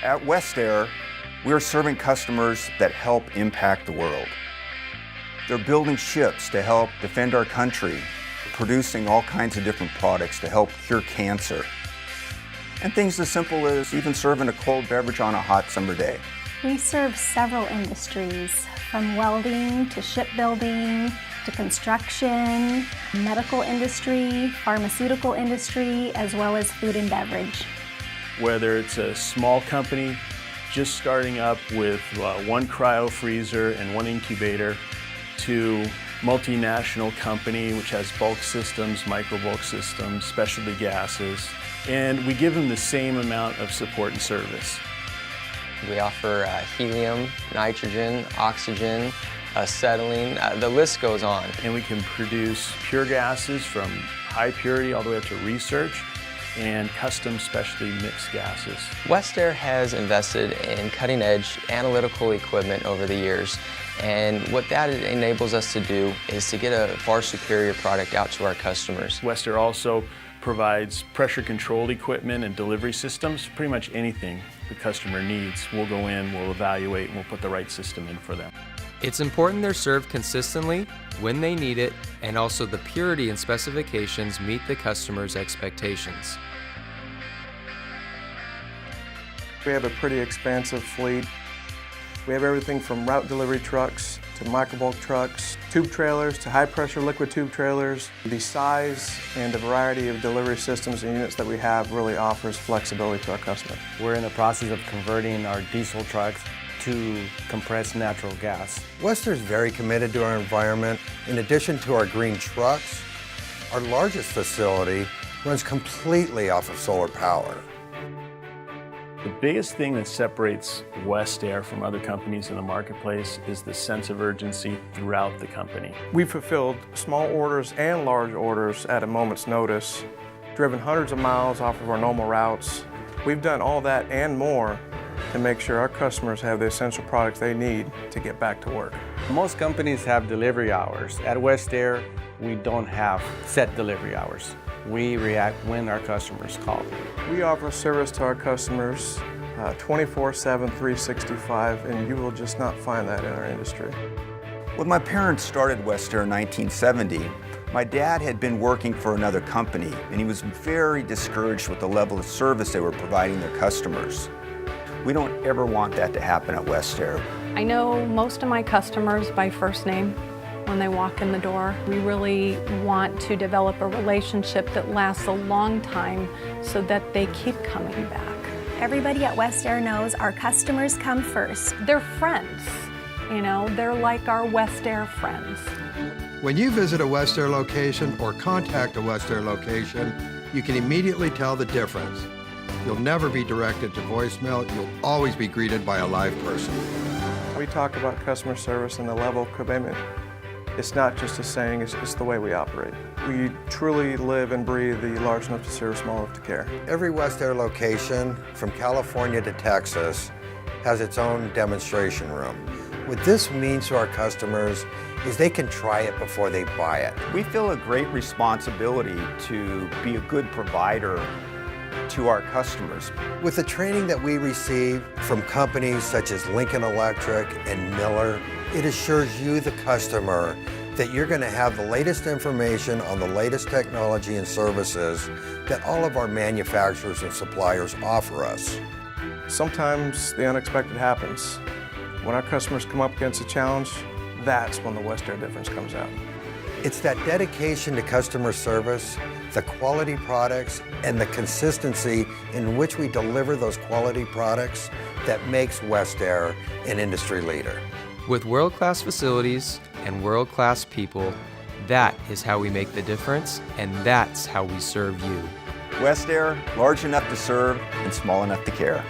At WestAir, we're serving customers that help impact the world. They're building ships to help defend our country, producing all kinds of different products to help cure cancer, and things as simple as even serving a cold beverage on a hot summer day. We serve several industries, from welding to shipbuilding to construction, medical industry, pharmaceutical industry, as well as food and beverage. Whether it's a small company just starting up with one cryo freezer and one incubator, to multinational company which has bulk systems, micro bulk systems, specialty gases, and we give them the same amount of support and service. We offer helium, nitrogen, oxygen, acetylene, the list goes on. And we can produce pure gases from high purity all the way up to research, and custom specialty mixed gases. WestAir has invested in cutting-edge analytical equipment over the years, and what that enables us to do is to get a far superior product out to our customers. WestAir also provides pressure-controlled equipment and delivery systems. Pretty much anything the customer needs, we'll go in, we'll evaluate, and we'll put the right system in for them. It's important they're served consistently, when they need it, and also the purity and specifications meet the customer's expectations. We have a pretty expansive fleet. We have everything from route delivery trucks to microbulk trucks, tube trailers to high-pressure liquid tube trailers. The size and the variety of delivery systems and units that we have really offers flexibility to our customers. We're in the process of converting our diesel trucks to compressed natural gas. WestAir is very committed to our environment. In addition to our green trucks, our largest facility runs completely off of solar power. The biggest thing that separates WestAir from other companies in the marketplace is the sense of urgency throughout the company. We've fulfilled small orders and large orders at a moment's notice, driven hundreds of miles off of our normal routes. We've done all that and more to make sure our customers have the essential products they need to get back to work. Most companies have delivery hours. At WestAir, we don't have set delivery hours. We react when our customers call. We offer service to our customers 24/7, 365, and you will just not find that in our industry. When my parents started WestAir in 1970, my dad had been working for another company, and he was very discouraged with the level of service they were providing their customers. We don't ever want that to happen at WestAir. I know most of my customers by first name when they walk in the door. We really want to develop a relationship that lasts a long time so that they keep coming back. Everybody at WestAir knows our customers come first. They're friends, you know, they're like our WestAir friends. When you visit a WestAir location or contact a WestAir location, you can immediately tell the difference. You'll never be directed to voicemail. You'll always be greeted by a live person. We talk about customer service and the level of commitment. It's not just a saying, it's the way we operate. We truly live and breathe the large enough to serve, small enough to care. Every WestAir location, from California to Texas, has its own demonstration room. What this means to our customers is they can try it before they buy it. We feel a great responsibility to be a good provider to our customers. With the training that we receive from companies such as Lincoln Electric and Miller, it assures you, the customer, that you're going to have the latest information on the latest technology and services that all of our manufacturers and suppliers offer us. Sometimes the unexpected happens. When our customers come up against a challenge, that's when the WestAir difference comes out. It's that dedication to customer service, the quality products, and the consistency in which we deliver those quality products that makes WestAir an industry leader. With world-class facilities and world-class people, that is how we make the difference, and that's how we serve you. WestAir, large enough to serve and small enough to care.